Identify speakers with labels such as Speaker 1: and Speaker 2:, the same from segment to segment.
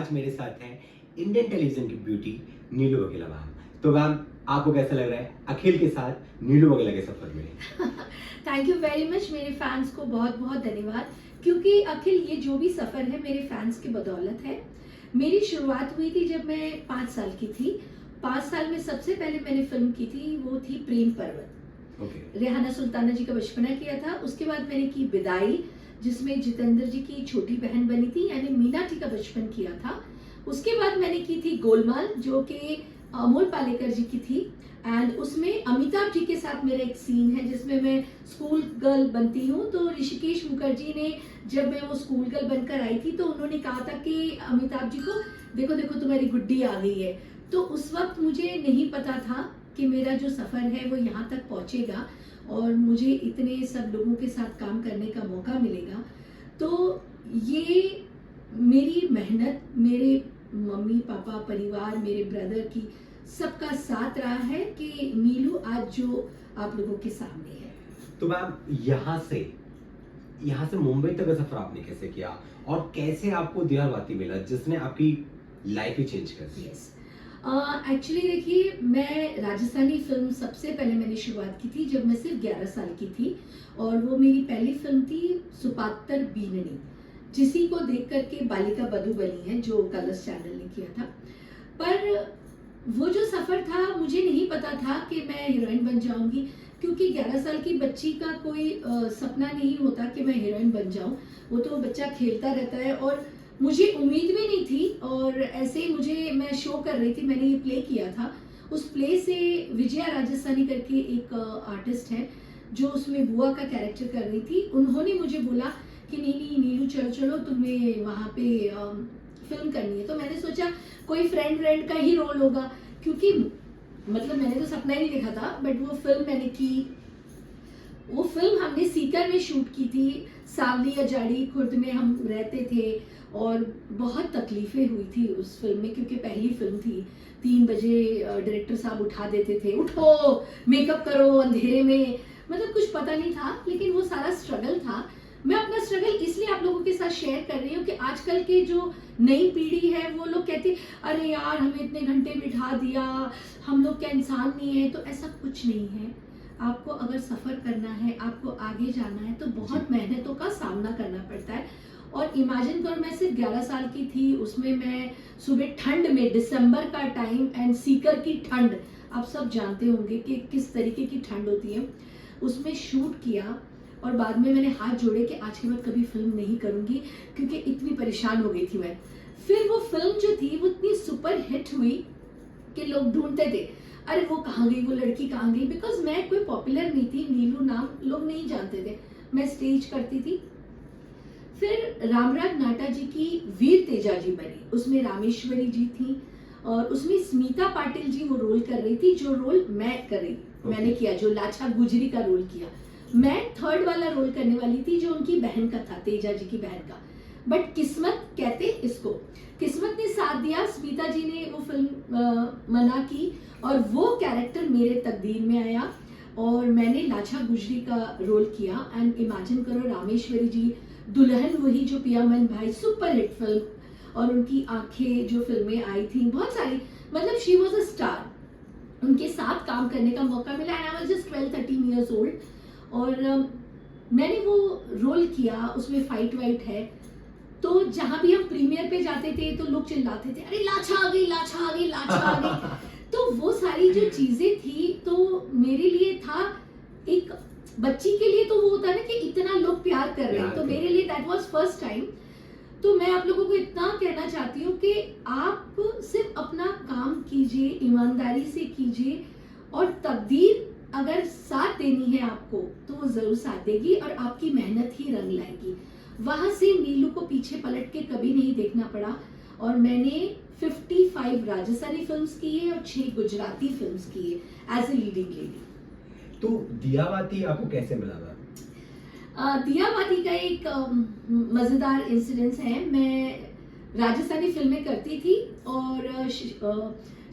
Speaker 1: आज मेरे साथ हैं इंडियन टेलीविजन की ब्यूटी नीलू वगेला मैम। तो मैम, आपको कैसा लग रहा है अखिल के साथ नीलू वगेला के सफर में?
Speaker 2: Thank you very much. मेरे फैंस को बहुत बहुत धन्यवाद, क्योंकि अखिल ये जो भी सफ़र है मेरे फैंस की बदौलत है। मेरी शुरुआत हुई थी जब मैं 5 साल की थी। 5 साल में सबसे पहले मैंने फिल्म की थी, वो थी प्रेम पर्वत। रेहाना सुल्ताना जी का बचपना किया था। उसके बाद मैंने की विदाई, जिसमें जितेंद्र जी की छोटी बहन बनी थी, यानी मीना जी का बचपन किया था। उसके बाद मैंने की थी गोलमाल, जो कि अमोल पालेकर जी की थी, एंड उसमें अमिताभ जी के साथ मेरा एक सीन है जिसमें मैं स्कूल गर्ल बनती हूँ। तो ऋषिकेश मुखर्जी ने, जब मैं वो स्कूल गर्ल बनकर आई थी, तो उन्होंने कहा था कि अमिताभ जी को, देखो देखो तुम्हारी गुड्डी आ गई है। तो उस वक्त मुझे नहीं पता था कि मेरा जो सफ़र है वो यहाँ तक पहुँचेगा और मुझे इतने सब लोगों के साथ काम करने का मौका मिलेगा। तो ये मेरी मेहनत, मेरे मम्मी पापा, परिवार, मेरे ब्रदर की सबका साथ रहा है कि नीलू आज जो आप लोगों के सामने है।
Speaker 1: तो मैम, यहाँ से मुंबई तक का सफर आपने कैसे किया और कैसे आपको दियाबाती मिला जिसने आपकी लाइफ ही चेंज कर दी?
Speaker 2: एक्चुअली देखिए, मैं राजस्थानी फिल्म सबसे पहले मैंने शुरुआत की थी जब मैं सिर्फ 11 साल की थी, और वो मेरी पहली फिल्म थी सुपात्र बीननी, जिसी को देख करके बालिका बधू बनी है, जो कलर्स चैनल ने किया था। पर वो जो सफ़र था, मुझे नहीं पता था कि मैं हीरोइन बन जाऊंगी, क्योंकि 11 साल की बच्ची का कोई सपना नहीं होता कि मैं हीरोइन बन जाऊं। वो तो बच्चा खेलता रहता है, और मुझे उम्मीद भी नहीं थी। और ऐसे ही मैं शो कर रही थी, मैंने ये प्ले किया था। उस प्ले से विजया राजस्थानी करके एक आर्टिस्ट है जो उसमें बुआ का कैरेक्टर कर रही थी, उन्होंने मुझे बोला कि नीलू चलो तुम्हें वहाँ पे फिल्म करनी है। तो मैंने सोचा कोई फ्रेंड का ही रोल होगा, क्योंकि मतलब मैंने तो सपना ही नहीं देखा था। बट वो फिल्म मैंने की। वो फिल्म हमने सीकर में शूट की थी। सावली अजाड़ी खुर्द में हम रहते थे, और बहुत तकलीफें हुई थी उस फिल्म में, क्योंकि पहली फिल्म थी। 3 बजे डायरेक्टर साहब उठा देते थे, उठो मेकअप करो अंधेरे में, मतलब कुछ पता नहीं था। लेकिन वो सारा स्ट्रगल था। मैं अपना स्ट्रगल इसलिए आप लोगों के साथ शेयर कर रही हूँ कि आजकल के जो नई पीढ़ी है, वो लोग कहती अरे यार हमें इतने घंटे बिठा दिया, हम लोग क्या इंसान नहीं है। तो ऐसा कुछ नहीं है। आपको अगर सफ़र करना है, आपको आगे जाना है, तो बहुत मेहनतों का सामना करना पड़ता है। और इमेजिन करो, मैं सिर्फ 11 साल की थी, उसमें मैं सुबह ठंड में, दिसंबर का टाइम, एंड सीकर की ठंड आप सब जानते होंगे कि किस तरीके की ठंड होती है, उसमें शूट किया। और बाद में मैंने हाथ जोड़े कि आज के बाद कभी फिल्म नहीं करूंगी, क्योंकि इतनी परेशान हो गई थी मैं। फिर वो फिल्म जो थी वो इतनी सुपर हिट हुई कि लोग ढूंढते थे, अरे वो कहाँ गई, वो लड़की कहाँ गई। बिकॉज मैं कोई पॉपुलर नहीं थी, नीलू नाम लोग नहीं जानते थे, मैं स्टेज करती थी। फिर रामराज नाटा जी की वीर तेजा जी बनी, उसमें रामेश्वरी जी थी, और उसमें स्मिता पाटिल जी वो रोल कर रही थी, जो रोल मैं कर रही मैंने किया, जो लाछा गुजरी का रोल किया। मैं 3rd वाला रोल करने वाली थी, जो उनकी बहन का था, तेजा जी की बहन का। बट किस्मत कहते इसको, किस्मत ने साथ दिया। स्मिता जी ने वो फिल्म मना की, और वो कैरेक्टर मेरे तकदीर में आया, और मैंने लाछा गुजरी का रोल किया। एंड इमेजिन करो, रामेश्वरी जी दुल्हन वही जो पियामन भाई, सुपर हिट फिल्म, और उनकी आंखें जो फिल्में आई थी बहुत सारी, मतलब शी वॉज अ स्टार। उनके साथ काम करने का मौका मिला, and I was just 12-13 years old. और मैंने वो रोल किया। उसमें फाइट वाइट है, तो जहां भी हम प्रीमियर पे जाते थे तो लोग चिल्लाते थे, अरे लाछा आ गई, लाछा आ गई, लाछा आ गई। तो वो सारी जो चीजें थी, तो मेरे लिए था, एक बच्ची के लिए तो वो होता है ना कि इतना लोग प्यार कर रहे हैं, तो मेरे लिए दैट वाज फर्स्ट टाइम। तो मैं आप लोगों को इतना कहना चाहती हूँ कि आप सिर्फ अपना काम कीजिए, ईमानदारी से कीजिए, और तकदीर अगर साथ देनी है आपको, तो वो जरूर साथ देगी, और आपकी मेहनत ही रंग लाएगी। वहां से नीलू को पीछे पलट के कभी नहीं देखना पड़ा, और मैंने 55 राजस्थानी फिल्म्स की है और 6 गुजराती फिल्म्स की है एज ए लीडिंग लेडी।
Speaker 1: तो दियाबाती आपको कैसे मिला मैम?
Speaker 2: दियाबाती का एक मजेदार इंसिडेंस है। मैं राजस्थानी फिल्में करती थी, और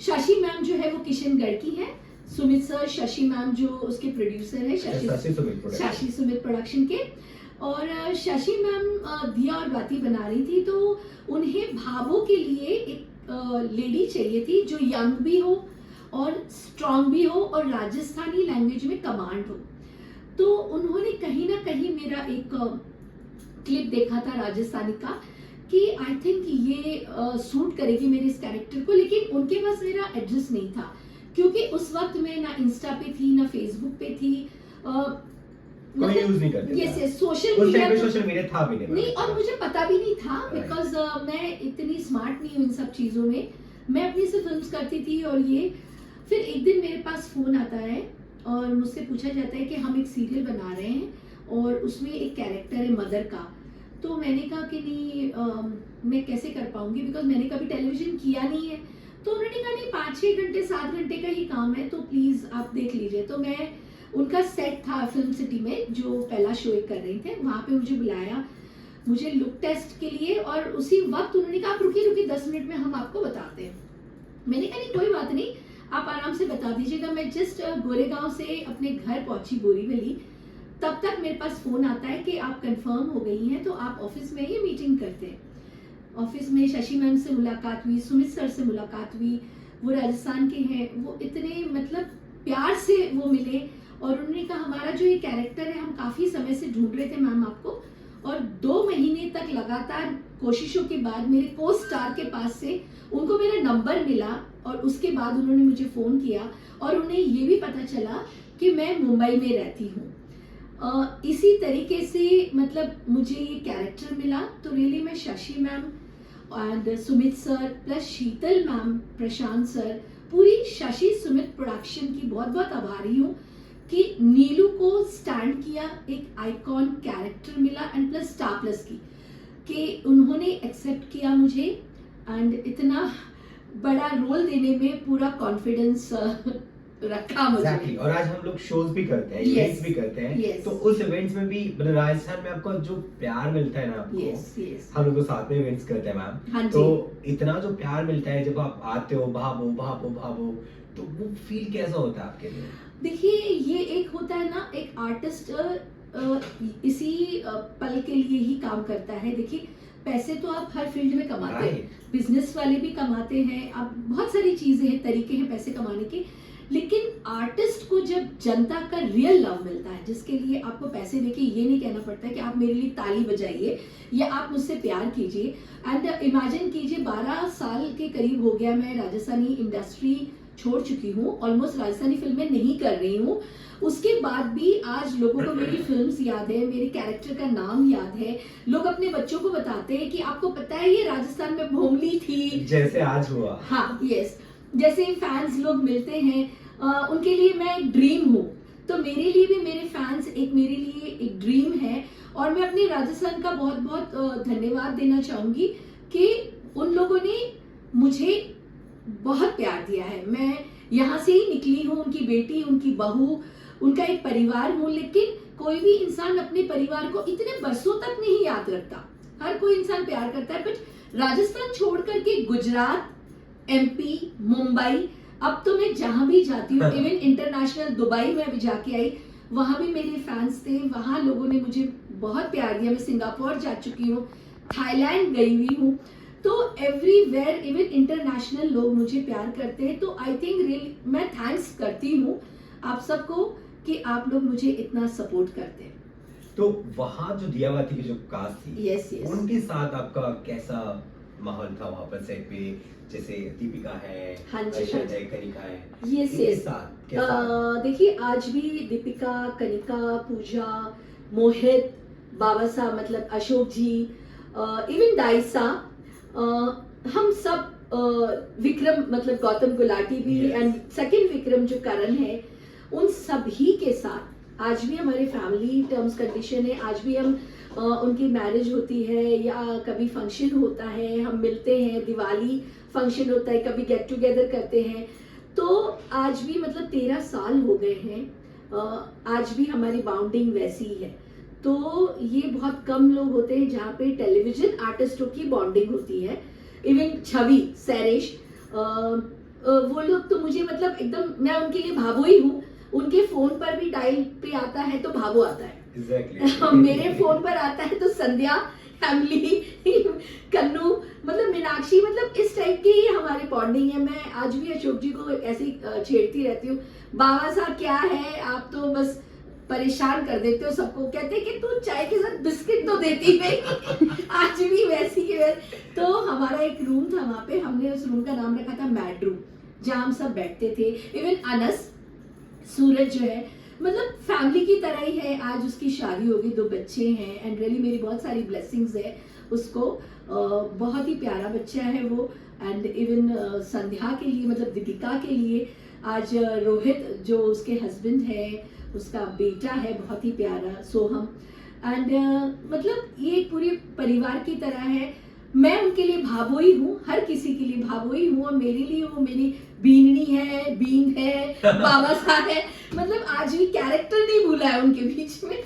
Speaker 2: शशि मैम जो है वो किशनगढ़ की है, सुमित सर, शशि मैम जो उसके प्रोड्यूसर है, शशि सुमित प्रोडक्शन के। और शशि मैम दिया और बाती बना रही थी, तो उन्हें भावों के लिए एक लेडी चाहिए थी जो यंग भी हो और स्ट्रांग भी हो और राजस्थानी लैंग्वेज में कमांड हो। तो उन्होंने कहीं ना कहीं मेरा एक क्लिप देखा था राजस्थानी का कि आई थिंक ये सूट करेगी मेरे इस कैरेक्टर को, लेकिन उनके पास मेरा एड्रेस नहीं था क्योंकि उस वक्त मैं ना इंस्टा पे थी ना फेसबुक पे थी,
Speaker 1: कोई यूज नहीं करते
Speaker 2: यस यस, सोशल
Speaker 1: उस टाइम पे
Speaker 2: मीडिया
Speaker 1: सोशल मीडिया था भी
Speaker 2: नहीं, और मुझे पता भी नहीं था
Speaker 1: Right.
Speaker 2: बिकॉज मैं इतनी स्मार्ट नहीं हूँ इन सब चीज़ों में। मैं अपनी से फिल्म्स करती थी और ये फिर एक दिन मेरे पास फ़ोन आता है और मुझसे पूछा जाता है कि हम एक सीरियल बना रहे हैं और उसमें एक कैरेक्टर है मदर का। तो मैंने कहा कि नहीं मैं कैसे कर पाऊंगी बिकॉज मैंने कभी टेलीविज़न किया नहीं है। तो उन्होंने कहा नहीं 5-6 घंटे 7 घंटे का ही काम है, तो प्लीज़ आप देख लीजिए। तो मैं उनका सेट था फिल्म सिटी में जो पहला शो एक कर रहे थे, वहाँ पे मुझे बुलाया मुझे लुक टेस्ट के लिए और उसी वक्त उन्होंने कहा आप रुकिए 10 मिनट में हम आपको बताते हैं। मैंने कहा नहीं कोई बात नहीं, आप आराम से बता दीजिएगा। मैं जस्ट गोरेगांव से अपने घर पहुंची बोरीवली, तब तक मेरे पास फ़ोन आता है कि आप कंफर्म हो गई हैं तो आप ऑफिस में ये मीटिंग करते हैं। ऑफिस में शशि मैम से मुलाकात हुई, सुमित सर से मुलाकात हुई, वो राजस्थान के हैं, वो इतने मतलब प्यार से वो मिले और उन्होंने कहा हमारा जो ये कैरेक्टर है हम काफ़ी समय से ढूंढ रहे थे मैम आपको, और 2 महीने तक लगातार कोशिशों के बाद मेरे को स्टार के पास से उनको मेरा नंबर मिला और उसके बाद उन्होंने मुझे फ़ोन किया और उन्हें ये भी पता चला कि मैं मुंबई में रहती हूँ। इसी तरीके से मतलब मुझे ये कैरेक्टर मिला। तो रियली मैं Shashi ma'am and Sumit sir plus Sheetal ma'am, Prashant sir, पूरी शशि सुमित प्रोडक्शन की बहुत बहुत आभारी हूँ कि नीलू को स्टैंड किया, एक आइकॉन कैरेक्टर मिला एंड प्लस स्टार प्लस की कि उन्होंने एक्सेप्ट किया मुझे एंड इतना बड़ा रोल देने में पूरा कॉन्फिडेंस रखा मुझे।
Speaker 1: Exactly. और आज हम लोग शोज भी करते हैं,
Speaker 2: Yes.
Speaker 1: इवेंट्स भी करते हैं,
Speaker 2: Yes.
Speaker 1: तो उस इवेंट्स में भी मतलब राजस्थान में आपको जो प्यार मिलता है ना आपको,
Speaker 2: yes.
Speaker 1: हम लोग तो साथ में इवेंट्स करते हैं मैम,
Speaker 2: हाँ जी।
Speaker 1: तो इतना जो प्यार मिलता है जब आप आते हो भावो भावो भावो, तो वो फील कैसा होता है आपके लिए?
Speaker 2: देखिए ये एक होता है ना, एक आर्टिस्ट इसी पल के लिए ही काम करता है। देखिए पैसे तो आप हर फील्ड में कमाते हैं,
Speaker 1: Right.
Speaker 2: बिजनेस वाले भी कमाते हैं, आप बहुत सारी चीजें हैं, तरीके हैं पैसे कमाने के, लेकिन आर्टिस्ट को जब जनता का रियल लव मिलता है जिसके लिए आपको पैसे देके ये नहीं कहना पड़ता है कि आप मेरे लिए ताली बजाइए या आप मुझसे प्यार कीजिए। एंड इमेजिन कीजिए 12 साल के करीब हो गया मैं राजस्थानी इंडस्ट्री छोड़ चुकी हूँ, ऑलमोस्ट राजस्थानी फिल्में नहीं कर रही हूँ, उसके बाद भी आज लोगों को मेरी फिल्म्स याद है, मेरे कैरेक्टर का नाम याद है, लोग अपने बच्चों को बताते हैं कि आपको पता है ये राजस्थान में भोमली थी,
Speaker 1: जैसे आज हुआ।
Speaker 2: हाँ यस, जैसे फैंस लोग मिलते हैं उनके लिए मैं एक ड्रीम हूँ, तो मेरे लिए भी मेरे फैंस एक मेरे लिए एक ड्रीम है। और मैं अपने राजस्थान का बहुत बहुत धन्यवाद देना चाहूँगी कि उन लोगों ने मुझे बहुत प्यार दिया है। मैं यहाँ से ही निकली हूँ, उनकी बेटी, उनकी बहू, उनका एक परिवार हूँ, लेकिन कोई भी इंसान अपने परिवार को इतने बरसों तक नहीं याद रखता। हर कोई इंसान प्यार करता है, बट राजस्थान छोड़ करके गुजरात, MP, मुंबई, अब तो मैं जहाँ भी जाती हूँ, इवन इंटरनेशनल दुबई में अभी जाके आई, वहाँ भी मेरे फैंस थे, वहाँ लोगों ने मुझे बहुत प्यार दिया। मैं सिंगापुर जा चुकी हूँ, थाईलैंड गई हुई हूँ, तो एवरीवेयर इवन इंटरनेशनल लोग मुझे प्यार करते हैं। तो आई थिंक रियली मैं थैंक्स करती हूँ आप सबको कि आप लोग मुझे इतना सपोर्ट करते हैं।
Speaker 1: तो वहाँ जो दियावाती की जो कास्ट थी,
Speaker 2: यस यस,
Speaker 1: उनके साथ आपका कैसा माहौल था वहाँ पर सेट पे? जैसे दीपिका है,
Speaker 2: हाँ जी,
Speaker 1: अर्शद
Speaker 2: हाँ जी।
Speaker 1: है, कनिका है,
Speaker 2: यस
Speaker 1: इनके
Speaker 2: यस,
Speaker 1: साथ कैसा?
Speaker 2: देखिए आज भी दीपिका, कनिका, पूजा, मोहित, बाबा साहब मतलब अशोक जी, इवन दाइसा, हम सब विक्रम मतलब गौतम गुलाटी भी,
Speaker 1: Yes.
Speaker 2: एंड सेकंड विक्रम जो करण है, उन सभी के साथ आज भी हमारे फैमिली टर्म्स कंडीशन है। आज भी हम उनकी मैरिज होती है या कभी फंक्शन होता है, हम मिलते हैं, दिवाली फंक्शन होता है, कभी गेट टुगेदर करते हैं। तो आज भी मतलब 13 साल हो गए हैं, आज भी हमारी बाउंडिंग वैसी ही है। तो ये बहुत कम लोग होते हैं जहाँ पे टेलीविजन आर्टिस्टों की बॉन्डिंग होती है। इवन छवि, सैरेश, वो लोग तो मुझे मतलब एकदम, मैं उनके लिए भावो ही हूँ, उनके फोन पर भी डायल पे आता है तो भावो आता है।
Speaker 1: एग्जैक्टली
Speaker 2: मेरे फोन पर आता है तो संध्या, फैमिली, कन्नू, मतलब मीनाक्षी, मतलब इस टाइप की ही हमारी बॉन्डिंग है। मैं आज भी अशोक जी को ऐसे ही छेड़ती रहती हूँ, बाबा साहब क्या है, आप तो बस परेशान कर देते हो सबको, कहते हैं कि तू चाय के साथ बिस्किट तो देती नहीं। आज भी वैसी के वैसे। तो हमारा एक रूम था वहाँ पे, हमने उस रूम का नाम रखा था मैड रूम, जहाँ हम सब बैठते थे। इवन अनस, सूरज जो है, मतलब फैमिली की तरह ही है। आज उसकी शादी हो गई, 2 बच्चे हैं, एंड रियली मेरी बहुत सारी ब्लेसिंग्स है उसको। बहुत ही प्यारा बच्चा है वो। एंड इवन संध्या के लिए, मतलब दीपिका के लिए, आज रोहित जो उसके हस्बैंड है, उसका बेटा है बहुत ही प्यारा सोहम। एंड मतलब ये पूरे परिवार की तरह है। मैं उनके लिए भावोई हूँ, हर किसी के लिए भावोई हूँ, और मेरे लिए वो मेरी बीननी है, बीन है, बाबा साहब है, मतलब आज भी कैरेक्टर नहीं भूला है उनके बीच में।